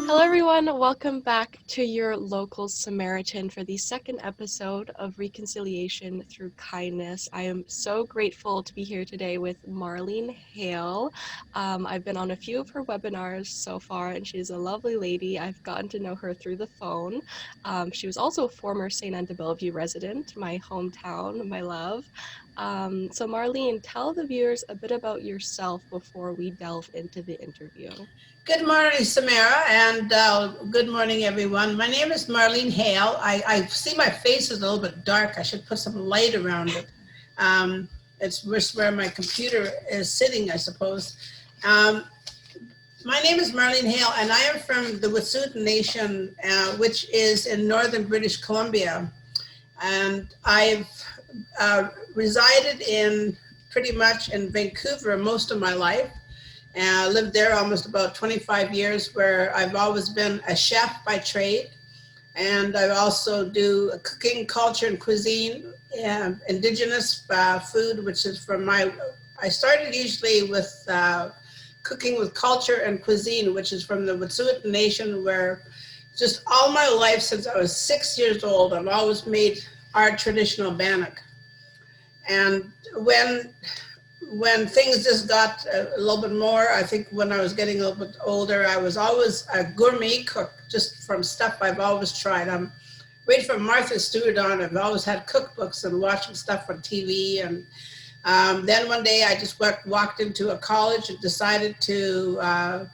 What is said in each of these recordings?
Hello, everyone. Welcome back to your local Samaritan for the second episode of Reconciliation Through Kindness. I am so grateful to be here today with Marlene Hale. I've been on a few of her webinars so far, and she's a lovely lady. I've gotten to know her through the phone. She was also a former St. Anne de Bellevue resident, my hometown, my love. So Marlene, tell the viewers a bit about yourself before we delve into the interview. Good morning, Samara, and good morning, everyone. My name is Marlene Hale. I see my face is a little bit dark. I should put some light around it. It's just where my computer is sitting, I suppose. My name is Marlene Hale, and I am from the Wet'suwet'en Nation, which is in northern British Columbia. And I've resided pretty much in Vancouver most of my life. And I lived there almost about 25 years, where I've always been a chef by trade. And I also do cooking, culture, and cuisine, indigenous food, which is I started usually with cooking with culture and cuisine, which is from the Wet'suwet'en Nation, where just all my life since I was 6 years old, I've always made our traditional bannock. And when things just got a little bit more, I think when I was getting a little bit older, I was always a gourmet cook, just from stuff I've always tried. I'm right from Martha Stewart on. I've always had cookbooks and watching stuff on TV. And then one day I just walked into a college and decided to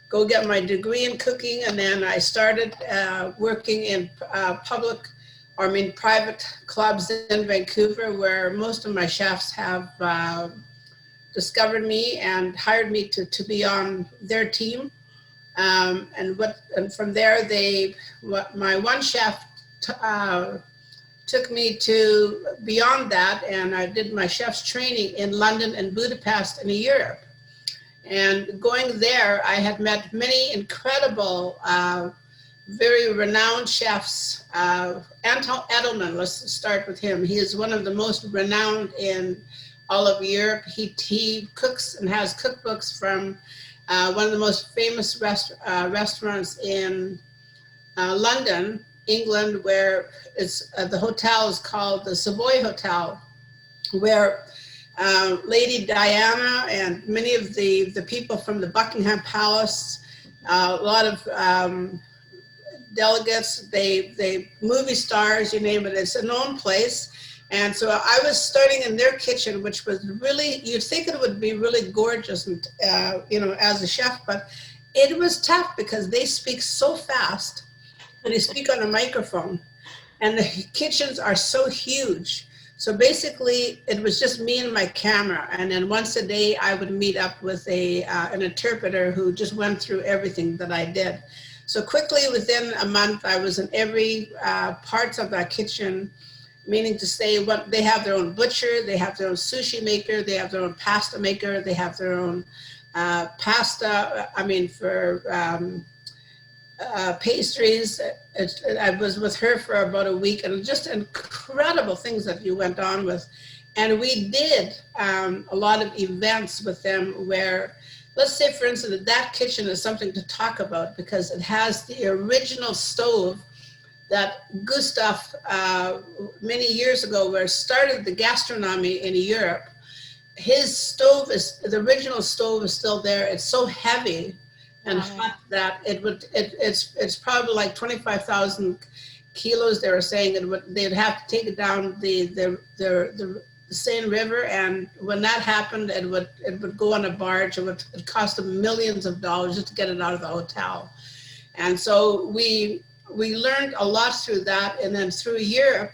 go get my degree in cooking. And then I started working in private clubs in Vancouver, where most of my chefs have discovered me and hired me to be on their team. And from there, my one chef took me to beyond that, and I did my chef's training in London and Budapest and Europe. And going there, I had met many incredible, very renowned chefs. Anton Edelman, let's start with him. He is one of the most renowned in all of Europe. He cooks and has cookbooks from one of the most famous restaurants in London, England, where the hotel is called the Savoy Hotel, where Lady Diana and many of the people from the Buckingham Palace, a lot of delegates, they movie stars, you name it. It's a known place. And so I was starting in their kitchen, which was really, you'd think it would be really gorgeous, and as a chef, but it was tough because they speak so fast and they speak on a microphone, and the kitchens are so huge. So basically it was just me and my camera. And then once a day I would meet up with an interpreter who just went through everything that I did. So quickly, within a month, I was in every parts of that kitchen. Meaning to say, what they have their own butcher, they have their own sushi maker, they have their own pasta maker, they have their own pasta. For pastries. I was with her for about a week, and just incredible things that you went on with. And we did a lot of events with them where, let's say, for instance, that kitchen is something to talk about because it has the original stove that Gustav, many years ago, where started the gastronomy in Europe. His stove the original stove is still there. It's so heavy and hot that it's probably like 25,000 kilos. They were saying they'd have to take it down the Seine River, and when that happened, it would go on a barge. It cost them millions of dollars just to get it out of the hotel. And so we learned a lot through that. And then through Europe,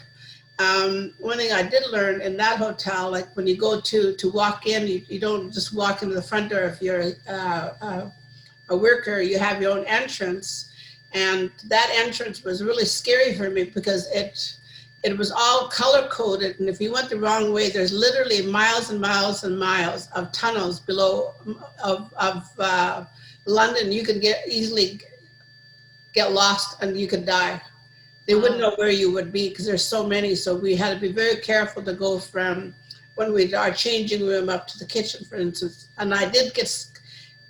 one thing I did learn in that hotel, like when you go to walk in, you don't just walk into the front door. If you're a worker, you have your own entrance. And that entrance was really scary for me because it was all color coded. And if you went the wrong way, there's literally miles and miles and miles of tunnels below of London. You could easily get lost and you could die. They wouldn't know where you would be because there's so many. So we had to be very careful to go from when we our changing room up to the kitchen, for instance. And I did get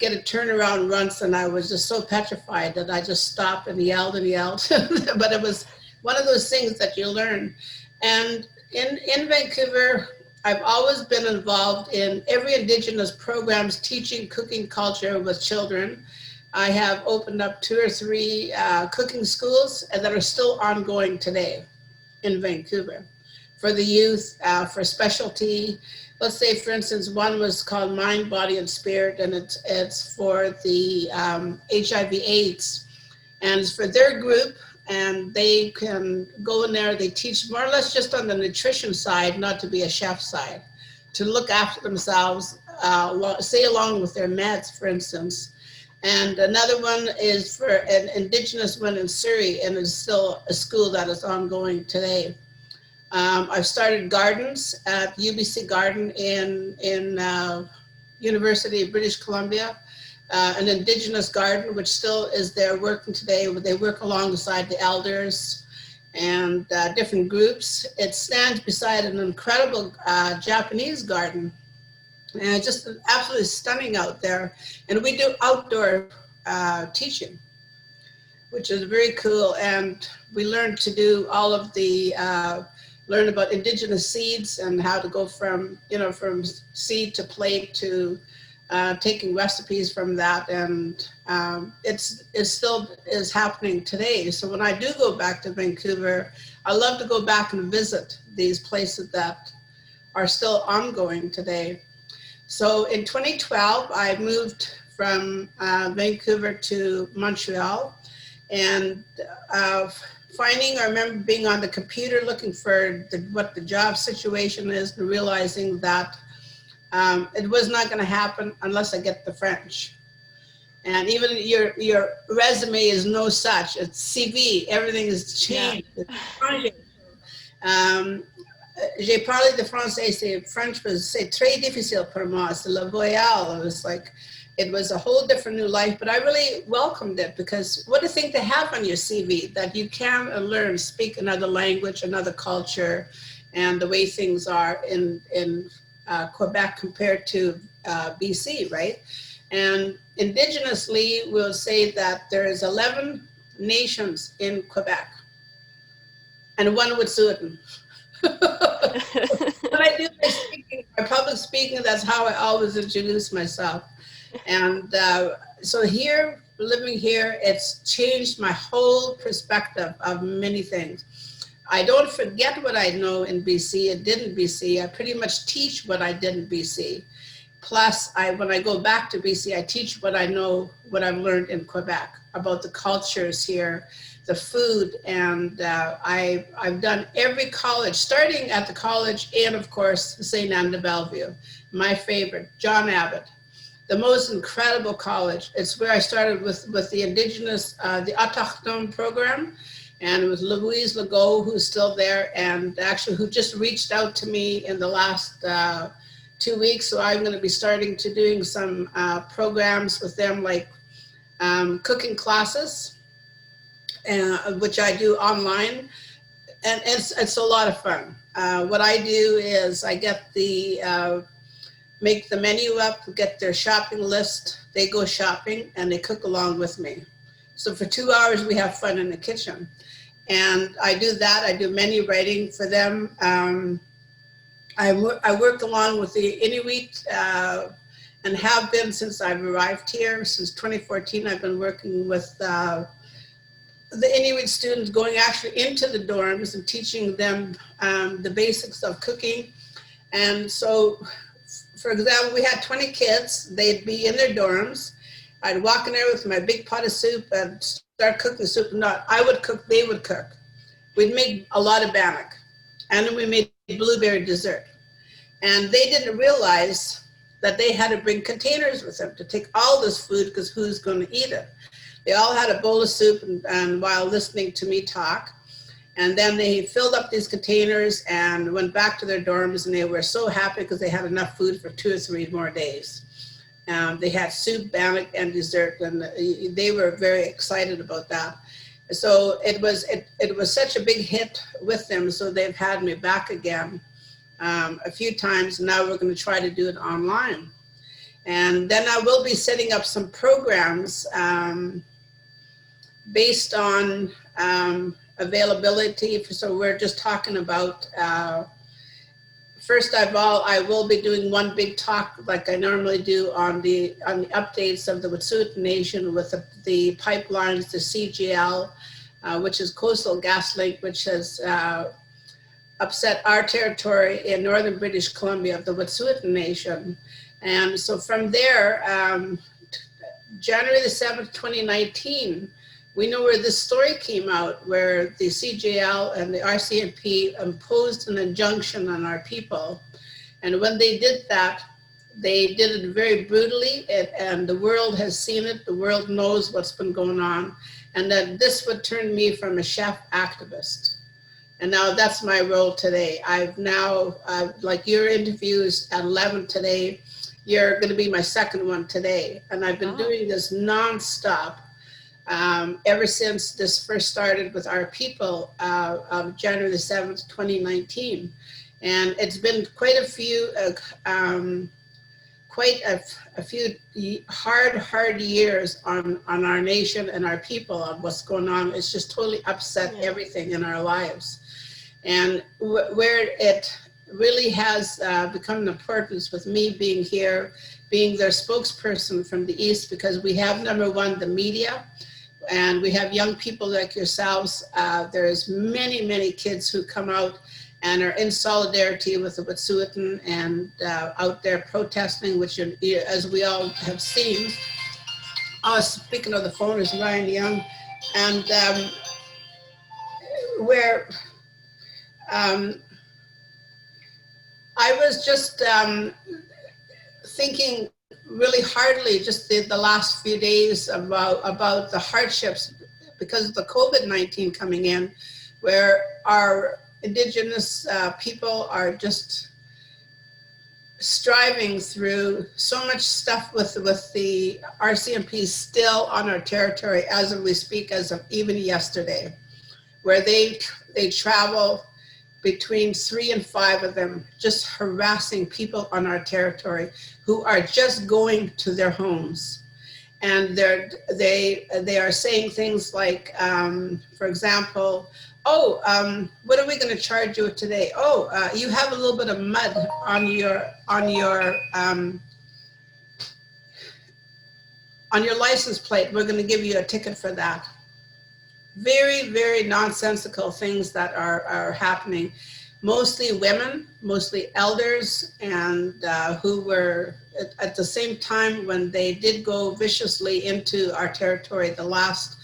get a turnaround once, and I was just so petrified that I just stopped and yelled and yelled. But it was one of those things that you learn. And in Vancouver, I've always been involved in every Indigenous programs teaching cooking culture with children. I have opened up 2 or 3 cooking schools that are still ongoing today in Vancouver for the youth, for specialty. Let's say, for instance, one was called Mind, Body, and Spirit, and it's for the HIV/AIDS, and it's for their group, and they can go in there. They teach more or less just on the nutrition side, not to be a chef side, to look after themselves, say along with their meds, for instance. And another one is for an Indigenous one in Surrey, and it's still a school that is ongoing today. I've started gardens at UBC Garden in University of British Columbia, an Indigenous garden, which still is there working today. They work alongside the elders and different groups. It stands beside an incredible Japanese garden, and it's just absolutely stunning out there. And we do outdoor teaching, which is very cool. And we learn to do all of the learn about indigenous seeds and how to go from from seed to plate to taking recipes from that. And it still is happening today. So when I do go back to Vancouver, I love to go back and visit these places that are still ongoing today. So in 2012, I moved from Vancouver to Montreal, and I remember being on the computer looking for what the job situation is, and realizing that it was not going to happen unless I get the French. And even your resume is no such. It's CV. Everything is changed. Yeah. J'ai parlé de français. C'est très difficile pour moi. C'est le voyelle. It was a whole different new life, but I really welcomed it, because what a thing to have on your CV, that you can learn, speak another language, another culture, and the way things are in Quebec compared to BC, right? And indigenously, we'll say that there is 11 nations in Quebec, and one Wet'suwet'en. When I do my public speaking, that's how I always introduce myself. And so here, living here, it's changed my whole perspective of many things. I don't forget what I know in BC and did in BC. I pretty much teach what I did in BC. Plus, when I go back to BC, I teach what I know, what I've learned in Quebec about the cultures here, the food, and I've done every college, starting at the college and, of course, St. Anne de Bellevue, my favorite, John Abbott, the most incredible college. It's where I started with the Indigenous, the Autochtone program, and it was Louise Legault, who's still there, and actually who just reached out to me in the last 2 weeks. So I'm going to be starting to doing some programs with them, like cooking classes, which I do online, and it's a lot of fun. What I do is I get make the menu up, get their shopping list, they go shopping, and they cook along with me. So for 2 hours, we have fun in the kitchen. And I do that. I do menu writing for them. I work along with the Inuit and have been since I've arrived here. Since 2014, I've been working with the Inuit students, going actually into the dorms and teaching them the basics of cooking. And so, for example, we had 20 kids. They'd be in their dorms. I'd walk in there with my big pot of soup and start cooking soup. Not I would cook, they would cook. We'd make a lot of bannock, and then we made blueberry dessert. And they didn't realize that they had to bring containers with them to take all this food, because who's going to eat it? They all had a bowl of soup and while listening to me talk. And then they filled up these containers and went back to their dorms, and they were so happy because they had enough food for 2 or 3 more days. They had soup, bannock, and dessert, and they were very excited about that. So it was such a big hit with them, so they've had me back again a few times, and now we're going to try to do it online. And then I will be setting up some programs based on availability. So we're just talking about first of all, I will be doing one big talk like I normally do on the updates of the Wet'suwet'en Nation with the pipelines, the CGL, which is Coastal Gas Link, which has upset our territory in northern British Columbia of the Wet'suwet'en Nation. And so from there, January the 7th, 2019, we know where this story came out, where the CJL and the RCMP imposed an injunction on our people. And when they did that, they did it very brutally, and the world has seen it. The world knows what's been going on, and that this would turn me from a chef activist. And now that's my role today. I've now, like your interviews at 11 today, you're going to be my second one today. And I've been doing this nonstop ever since this first started with our people of January the 7th, 2019. And it's been quite a few, hard years on our nation and our people of what's going on. It's just totally upset everything in our lives. And where it really has become an importance with me being here, being their spokesperson from the East, because we have, number one, the media, and we have young people like yourselves. There's many, many kids who come out and are in solidarity with the Wet'suwet'en and out there protesting, which, as we all have seen. Oh, speaking of the phone is Ryan Young, and where um, I was just thinking really hardly just the last few days about the hardships because of the COVID-19 coming in, where our indigenous people are just striving through so much stuff with the RCMP still on our territory as we speak, as of even yesterday, where they travel between 3 and 5 of them, just harassing people on our territory who are just going to their homes. And they are saying things like, for example, oh, what are we going to charge you today? Oh, you have a little bit of mud on your license plate. We're going to give you a ticket for that. Very, very nonsensical things that are happening. Mostly women, mostly elders, and who were at the same time when they did go viciously into our territory the last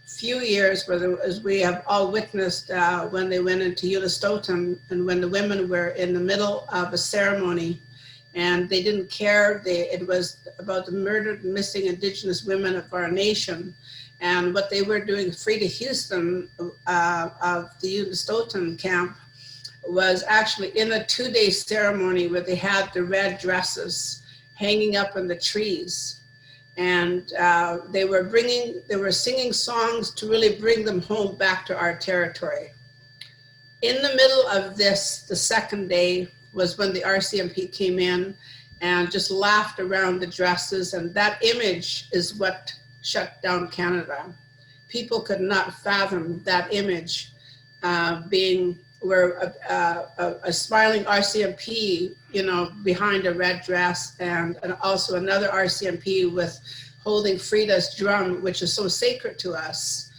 few years, as we have all witnessed when they went into Unistoten and when the women were in the middle of a ceremony and they didn't care. It was about the murdered, missing Indigenous women of our nation. And what they were doing, Frida Houston of the Unistoten camp, was actually in a 2-day ceremony where they had the red dresses hanging up in the trees. And they were singing songs to really bring them home back to our territory. In the middle of this, the second day was when the RCMP came in and just laughed around the dresses. And that image is what shut down Canada. People could not fathom that image being where a smiling RCMP, behind a red dress, and also another RCMP with holding Frida's drum, which is so sacred to us,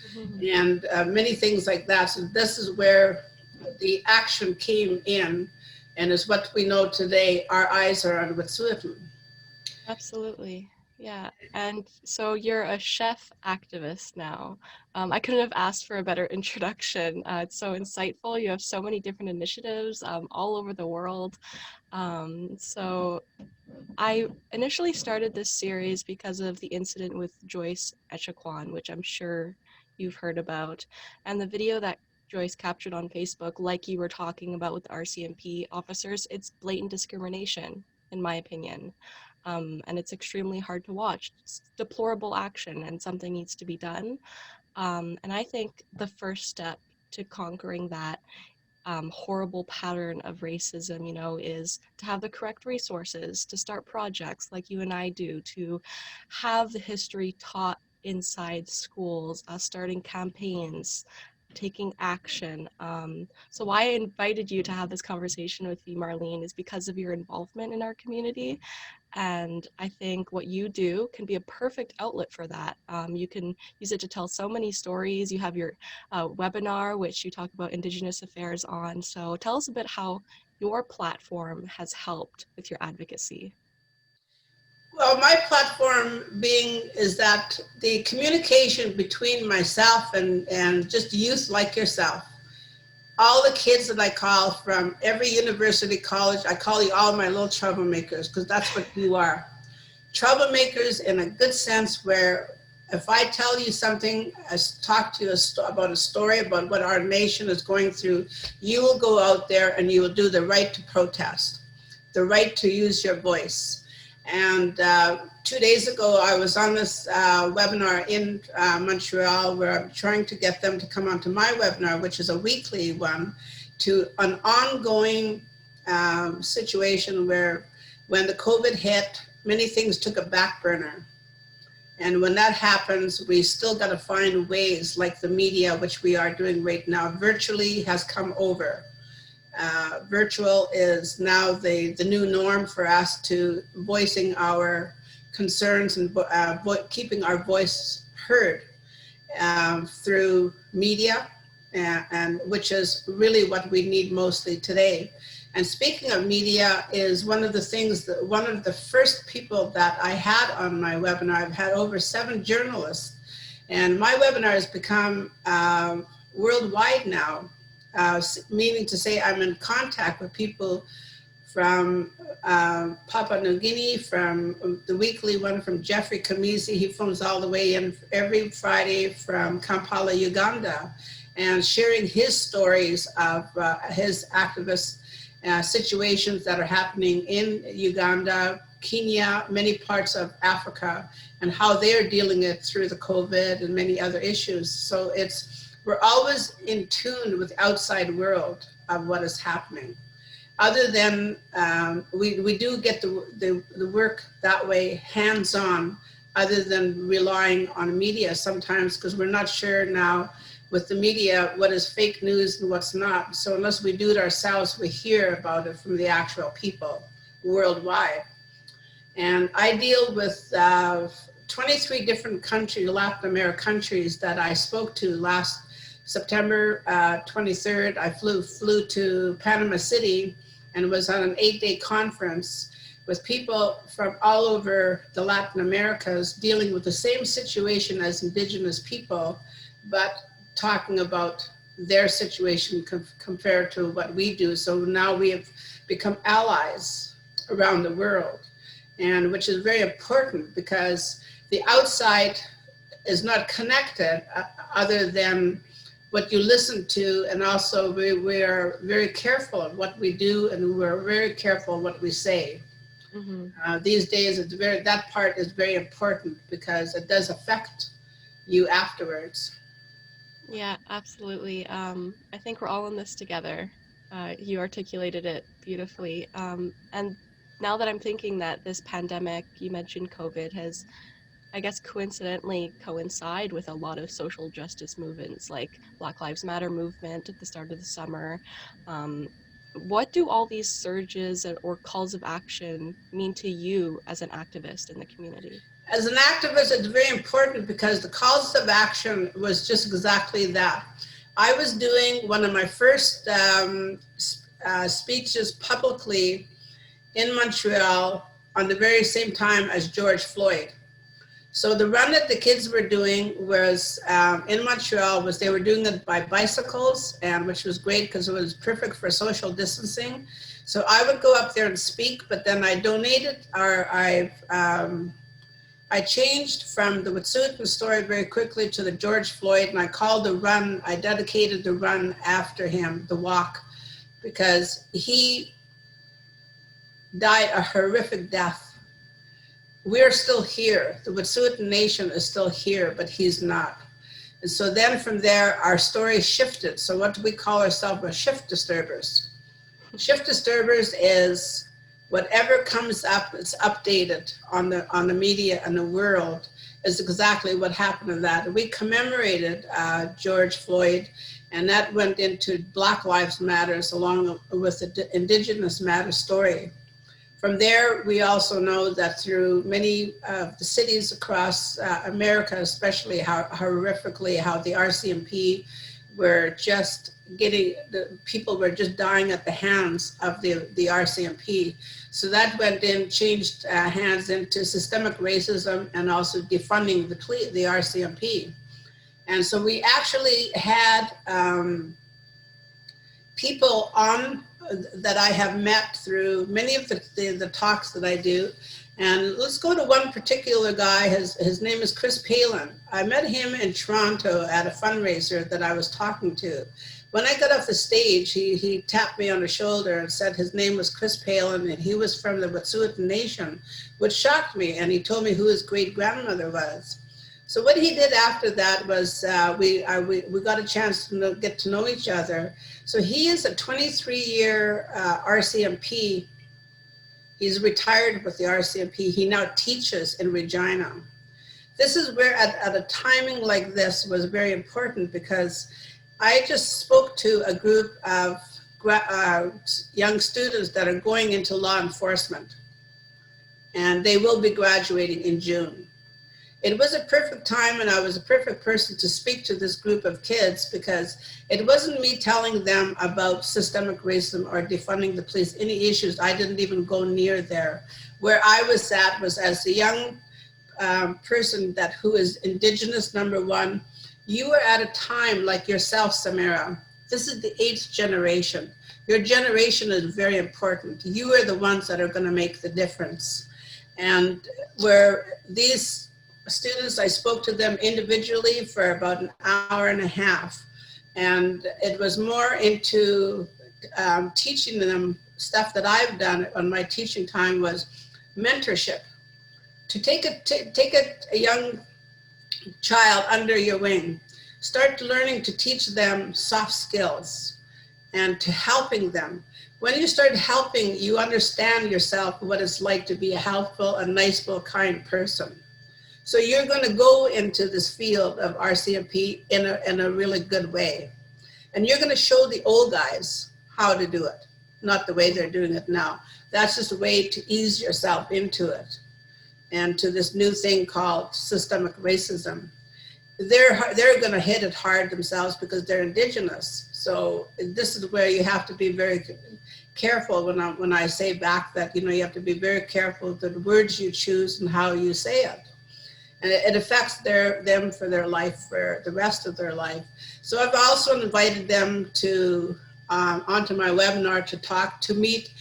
and many things like that. So this is where the action came in, and is what we know today. Our eyes are on Wet'suwet'en. Absolutely. Yeah. And so you're a chef activist now. I couldn't have asked for a better introduction. It's so insightful. You have so many different initiatives all over the world. So I initially started this series because of the incident with Joyce Echaquan, which I'm sure you've heard about, and the video that Joyce captured on Facebook, like you were talking about with the RCMP officers, it's blatant discrimination, in my opinion. And it's extremely hard to watch. It's deplorable action, and something needs to be done. And I think the first step to conquering that horrible pattern of racism, is to have the correct resources to start projects like you and I do, to have the history taught inside schools, starting campaigns, taking action. So why I invited you to have this conversation with me, Marlene, is because of your involvement in our community. And I think what you do can be a perfect outlet for that. You can use it to tell so many stories. You have your webinar, which you talk about Indigenous affairs on. So tell us a bit how your platform has helped with your advocacy. Well, my platform being is that the communication between myself and just youth like yourself, all the kids that I call from every university, college, I call you all my little troublemakers because that's what you are. Troublemakers in a good sense where if I tell you something, I talk to you about a story about what our nation is going through, you will go out there and you will do the right to protest, the right to use your voice. And 2 days ago, I was on this webinar in Montreal where I'm trying to get them to come onto my webinar, which is a weekly one, to an ongoing situation where when the COVID hit, many things took a back burner. And when that happens, we still got to find ways like the media, which we are doing right now, virtually has come over. Virtual is now the new norm for us to voicing our concerns and keeping our voice heard through media, and which is really what we need mostly today. And speaking of media is one of the things that one of the first people that I had on my webinar, I've had over 7 journalists, and my webinar has become worldwide now, meaning to say I'm in contact with people from Papua New Guinea, from the weekly one from Jeffrey Kamisi. He phones all the way in every Friday from Kampala, Uganda, and sharing his stories of his activist situations that are happening in Uganda, Kenya, many parts of Africa, and how they're dealing it through the COVID and many other issues. So we're always in tune with the outside world of what is happening. Other than we do get the work that way hands-on, other than relying on media sometimes, because we're not sure now with the media what is fake news and what's not. So unless we do it ourselves, we hear about it from the actual people worldwide. And I deal with 23 different countries, Latin American countries that I spoke to last September 23rd. I flew to Panama City and was on an 8-day conference with people from all over the Latin Americas dealing with the same situation as indigenous people, but talking about their situation compared to what we do. So now we have become allies around the world, and which is very important because the outside is not connected other than what you listen to, and also we are very careful of what we do, and we're very careful what we say. Mm-hmm. These days, that part is very important because it does affect you afterwards. Yeah, absolutely. I think we're all in this together. You articulated it beautifully. And now that I'm thinking that this pandemic, you mentioned COVID, has, I guess, coincidentally coincide with a lot of social justice movements like Black Lives Matter movement at the start of the summer. Um, what do all these surges or calls of action mean to you as an activist in the community? As an activist, it's very important because the calls of action was just exactly that. I was doing one of my first speeches publicly in Montreal on the very same time as George Floyd. So the run that the kids were doing was in Montreal was they were doing it by bicycles, and which was great because it was perfect for social distancing. So I would go up there and speak, but then I donated, or I changed from the Wet'suwet'en story very quickly to the George Floyd, and I called the run, I dedicated the run after him, the walk, because he died a horrific death. We're still here. The Wet'suwet'en Nation is still here, but he's not. And so then from there, our story shifted. So what do we call ourselves? As shift disturbers. Shift disturbers is whatever comes up, it's updated on the media and the world is exactly what happened to that. We commemorated George Floyd, and that went into Black Lives Matters along with the Indigenous Matter story. From there, we also know that through many of the cities across America, especially how horrifically how the RCMP were just the people were just dying at the hands of the RCMP. So that went in, changed hands into systemic racism and also defunding the RCMP. And so we actually had people on that I have met through many of the talks that I do. And let's go to one particular guy. His name is Chris Palin. I met him in Toronto at a fundraiser that I was talking to. When I got off the stage, he tapped me on the shoulder and said his name was Chris Palin and he was from the Wet'suwet'en Nation, which shocked me. And he told me who his great grandmother was. So what he did after that was we got a chance to get to know each other. So he is a 23-year RCMP. He's retired with the RCMP. He now teaches in Regina. This is where at a timing like this was very important because I just spoke to a group of young students that are going into law enforcement, and they will be graduating in June. It was a perfect time and I was a perfect person to speak to this group of kids because it wasn't me telling them about systemic racism or defunding the police, any issues. I didn't even go near there. Where I was at was as a young person who is Indigenous, number one, you are at a time like yourself, Samara. This is the 8th generation. Your generation is very important. You are the ones that are going to make the difference. And where these students, I spoke to them individually for about an hour and a half. And it was more into teaching them stuff that I've done on my teaching time was mentorship. To take a young child under your wing, start learning to teach them soft skills and to helping them. When you start helping, you understand yourself what it's like to be a helpful, a niceful, kind person. So you're going to go into this field of RCMP in a really good way. And you're going to show the old guys how to do it, not the way they're doing it now. That's just a way to ease yourself into it and to this new thing called systemic racism. They're going to hit it hard themselves because they're Indigenous. So this is where you have to be very careful when I say back that, you have to be very careful with the words you choose and how you say it. And it affects them for their life, for the rest of their life. So I've also invited them to onto my webinar to meet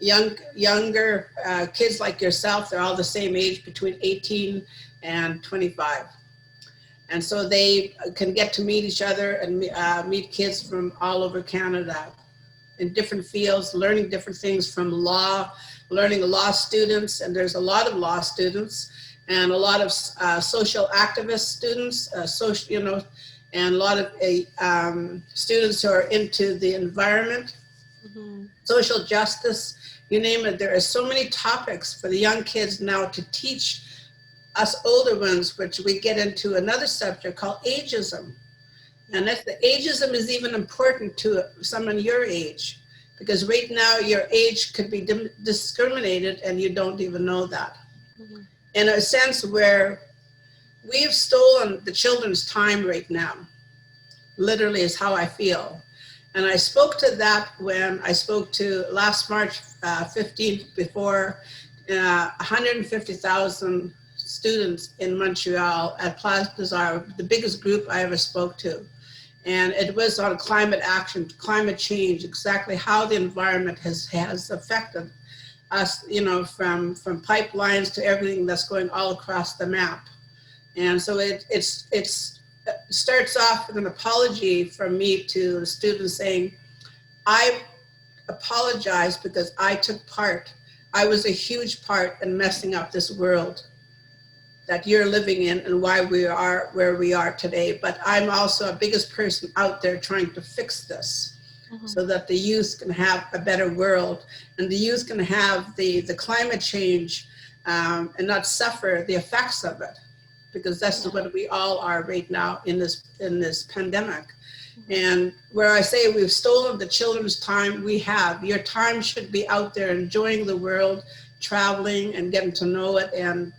younger kids like yourself. They're all the same age, between 18 and 25. And so they can get to meet each other and meet kids from all over Canada in different fields, learning different things from law, learning law students, and there's a lot of law students, and a lot of social activist students, and a lot of students who are into the environment, social justice, you name it. There are so many topics for the young kids now to teach us older ones, which we get into another subject called ageism. And that the ageism is even important to someone your age, because right now your age could be discriminated and you don't even know that. In a sense where we've stolen the children's time right now, literally is how I feel. And I spoke to that when I spoke to last March 15th before 150,000 students in Montreal at Place Bazaar, the biggest group I ever spoke to. And it was on climate action, climate change, exactly how the environment has affected us, from pipelines to everything that's going all across the map. And so it starts off with an apology from me to the students saying, I apologize because I took part. I was a huge part in messing up this world. that you're living in and why we are where we are today. But I'm also a biggest person out there trying to fix this Mhm. so that the youth can have a better world and the youth can have the climate change and not suffer the effects of it, because that's Yeah. what we all are right now in this pandemic. Mhm. And where I say we've stolen the children's time, we have. Your time should be out there enjoying the world, traveling and getting to know it, and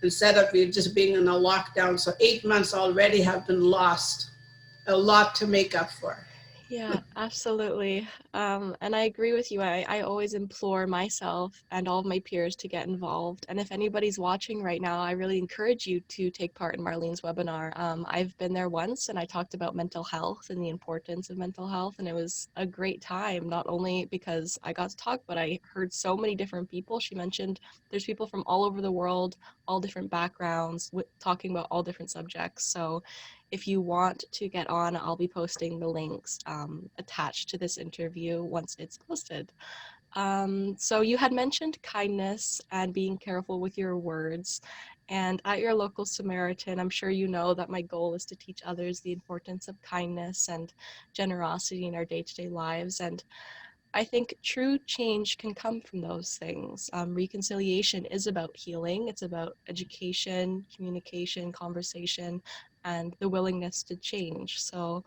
instead of you just being in a lockdown. So 8 months already have been lost, a lot to make up for. Yeah, absolutely. And I agree with you. I always implore myself and all of my peers to get involved. And if anybody's watching right now, I really encourage you to take part in Marlene's webinar. I've been there once and I talked about mental health and the importance of mental health. And it was a great time, not only because I got to talk, but I heard so many different people. She mentioned there's people from all over the world, all different backgrounds, talking about all different subjects. So if you want to get on, I'll be posting the links attached to this interview once it's posted. So you had mentioned kindness and being careful with your words. And at your local Samaritan, I'm sure you know that my goal is to teach others the importance of kindness and generosity in our day-to-day lives. And I think true change can come from those things. Reconciliation is about healing, it's about education, communication, conversation, and the willingness to change. So,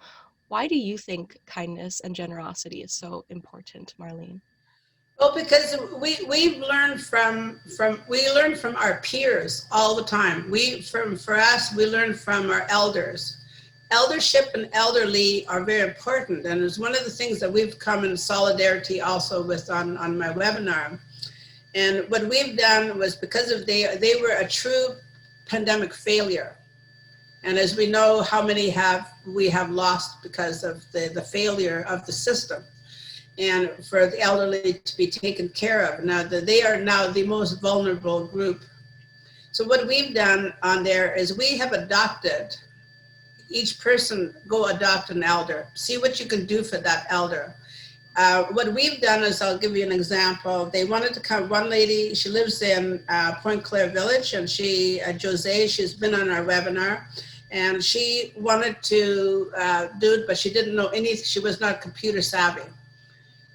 why do you think kindness and generosity is so important, Marlene? Well, because we've learned we learn from our peers all the time. We from for us we learn from our elders. Eldership and elderly are very important, and it's one of the things that we've come in solidarity also with on my webinar. And what we've done was because of they were a true pandemic failure. And as we know, how many have we have lost because of the failure of the system, and for the elderly to be taken care of. Now, they are now the most vulnerable group. So what we've done on there is we have adopted, each person go adopt an elder. See what you can do for that elder. What we've done is, I'll give you an example. They wanted to come, one lady, she lives in Point Claire Village, and Jose, she's been on our webinar, and she wanted to do it, but she didn't know anything. She was not computer savvy.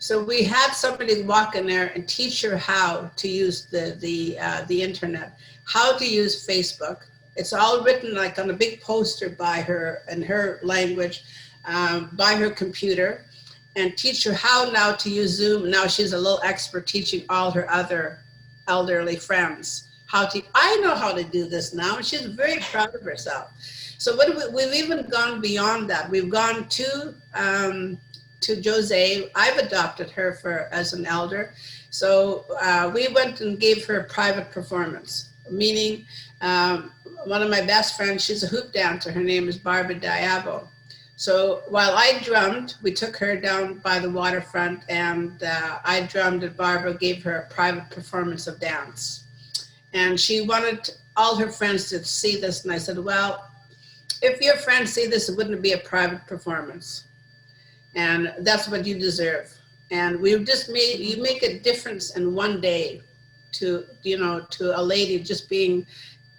So we had somebody walk in there and teach her how to use the internet, how to use Facebook. It's all written like on a big poster by her in her language, by her computer, and teach her how now to use Zoom. Now she's a little expert teaching all her other elderly friends how to. I know how to do this now, and she's very proud of herself. So we've even gone beyond that. We've gone to Jose. I've adopted her for as an elder. So we went and gave her a private performance, meaning one of my best friends, she's a hoop dancer. Her name is Barbara Diabo. So while I drummed, we took her down by the waterfront, and I drummed, and Barbara gave her a private performance of dance. And she wanted all her friends to see this. And I said, well, if your friends see this, it wouldn't be a private performance, and that's what you deserve. And we just made Mhm. you make a difference in one day to to a lady just being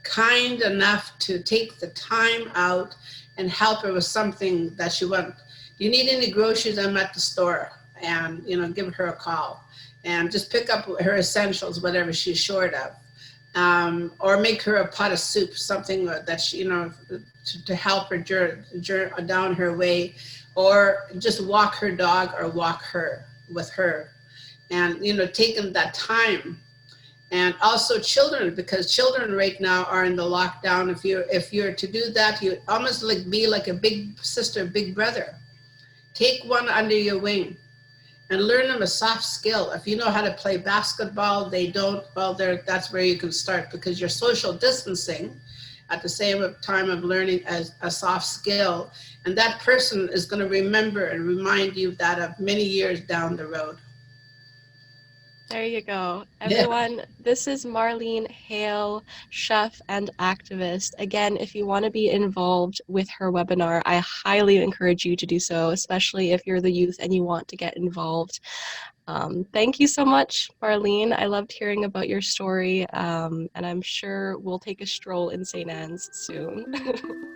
kind enough to take the time out and help her with something that she wants. You need any groceries? I'm at the store, and give her a call and just pick up her essentials, whatever she's short of, or make her a pot of soup, something that she, to help her down her way, or just walk her dog or walk her with her, and taking that time. And also children, because children right now are in the lockdown. If you're to do that, you almost like be like a big sister, big brother. Take one under your wing and learn them a soft skill. If you know how to play basketball, they don't, well, that's where you can start, because you're social distancing at the same time of learning as a soft skill. And that person is going to remember and remind you that of many years down the road. There you go. Yeah. Everyone, this is Marlene Hale, chef and activist. Again, if you want to be involved with her webinar, I highly encourage you to do so, especially if you're the youth and you want to get involved. Thank you so much, Marlene. I loved hearing about your story, and I'm sure we'll take a stroll in St. Anne's soon.